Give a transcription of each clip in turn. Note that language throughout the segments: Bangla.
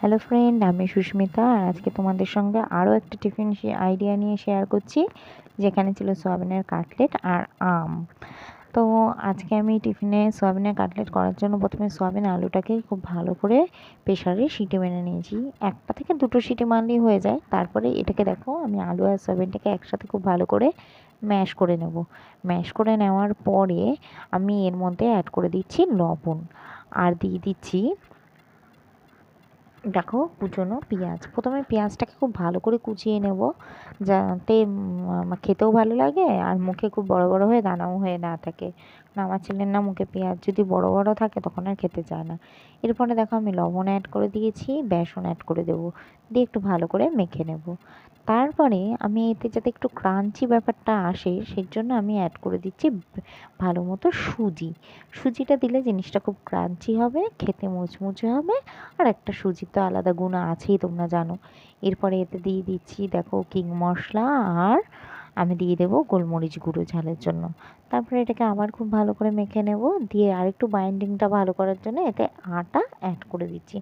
হ্যালো ফ্রেন্ড, আমি সুস্মিতা। আর আজকে তোমাদের সঙ্গে আরও একটা টিফিন আইডিয়া নিয়ে শেয়ার করছি, যেখানে ছিল সয়াবিনের কাটলেট আর আম। তো আজকে আমি টিফিনে সয়াবিনের কাটলেট করার জন্য প্রথমে সয়াবিন আলুটাকে খুব ভালো করে প্রেশারে সিটি মেরে নিয়েছি। একটা থেকে দুটো সিটি মারলেই হয়ে যায়। তারপরে এটাকে দেখো, আমি আলু আর সয়াবিনটাকে একসাথে খুব ভালো করে ম্যাশ করে নেব। ম্যাশ করে নেওয়ার পরে আমি এর মধ্যে অ্যাড করে দিচ্ছি লবণ, আর দিয়ে দিচ্ছি দেখো কুচনো পেঁয়াজ। প্রথমে পেঁয়াজটাকে খুব ভালো করে কুচিয়ে নেব, যাতে খেতেও ভালো লাগে আর মুখে খুব বড় বড় হয়ে দানাও হয়ে না থাকে। আমার ছেলের না মুখে পেঁয়াজ যদি বড় বড় থাকে তখন আর খেতে চায় না। এরপরে দেখো আমি লবণ অ্যাড করে দিয়েছি, বেসন অ্যাড করে দেবো, দিয়ে একটু ভালো করে মেখে নেব। তারপরে আমি এতে যাতে একটু ক্রাঞ্চি ব্যাপারটা আসে সেই জন্য আমি অ্যাড করে দিচ্ছি ভালো মতো সুজিটা দিলে জিনিসটা খুব ক্রাঞ্চি হবে, খেতে মুচমুচে হবে। আর একটা সুজির তো আলাদা গুণ আছেই, তোমরা জানো। এরপরে এতে দিয়ে দিচ্ছি দেখো কিং মশলা, আর আমি দিয়ে দেবো গোলমরিচ গুঁড়ো ঝালের জন্য। তারপরে এটাকে আবার খুব ভালো করে মেখে নেব, দিয়ে আরেকটু বাইন্ডিংটা ভালো করার জন্য এতে আটা অ্যাড করে দিচ্ছি।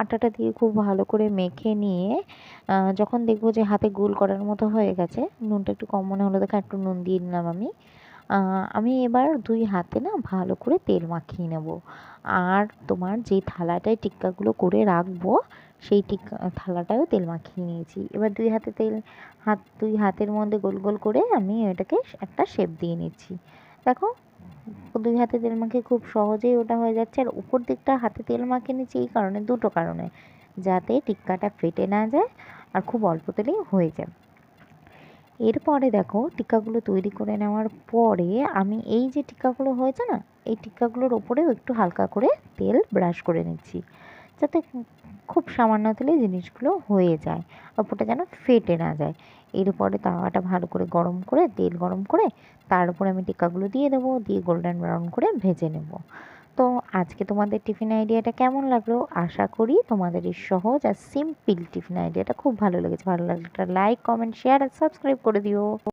আটাটা দিয়ে খুব ভালো করে মেখে নিয়ে যখন দেখবো যে হাতে গোল করার মতো হয়ে গেছে, নুনটা একটু কম মনে হলো দেখো একটু নুন দিয়ে নিলাম আমি এবার দুই হাতে না ভালো করে তেল মাখিয়ে নেব। আর তোমার যেই থালাটায় টিক্কাগুলো করে রাখবো সেই থালাটায়ও তেল মাখিয়ে নিয়েছি। এবার দুই হাতের মধ্যে গোল গোল করে আমি এটাকে একটা শেপ দিয়ে নিচ্ছি। দেখো, দুই হাতে তেল মাখিয়ে খুব সহজেই ওটা হয়ে যাচ্ছে। আর উপর দিকটা হাতে তেল মাখিয়ে নিচ্ছি এই কারণে, দুটো কারণে, যাতে টিক্কাটা ফেটে না যায় আর খুব অল্প তেলেই হয়ে যায়। এরপরে দেখো টিক্কাগুলো তৈরি করে নেওয়ার পরে আমি এই যে টিক্কাগুলো হয়েছে না, এই টিক্কাগুলোর ওপরেও একটু হালকা করে তেল ব্রাশ করে নিচ্ছি, যাতে খুব সামান্য তেলে জিনিসগুলো হয়ে যায়, ওপরটা যেন ফেটে না যায়। এরপরে তাওয়াটা ভালো করে তেল গরম করে তার উপরে আমি টিক্কাগুলো দিয়ে দেবো, দিয়ে গোল্ডেন ব্রাউন করে ভেজে নেব। তো আজকে তোমাদের টিফিন আইডিয়াটা কেমন লাগলো? আশা করি তোমাদের এই সহজ আর সিম্পল টিফিন আইডিয়াটা খুব ভালো লেগেছে। ভালো লাগলে একটা লাইক, কমেন্ট, শেয়ার আর সাবস্ক্রাইব করে দিও।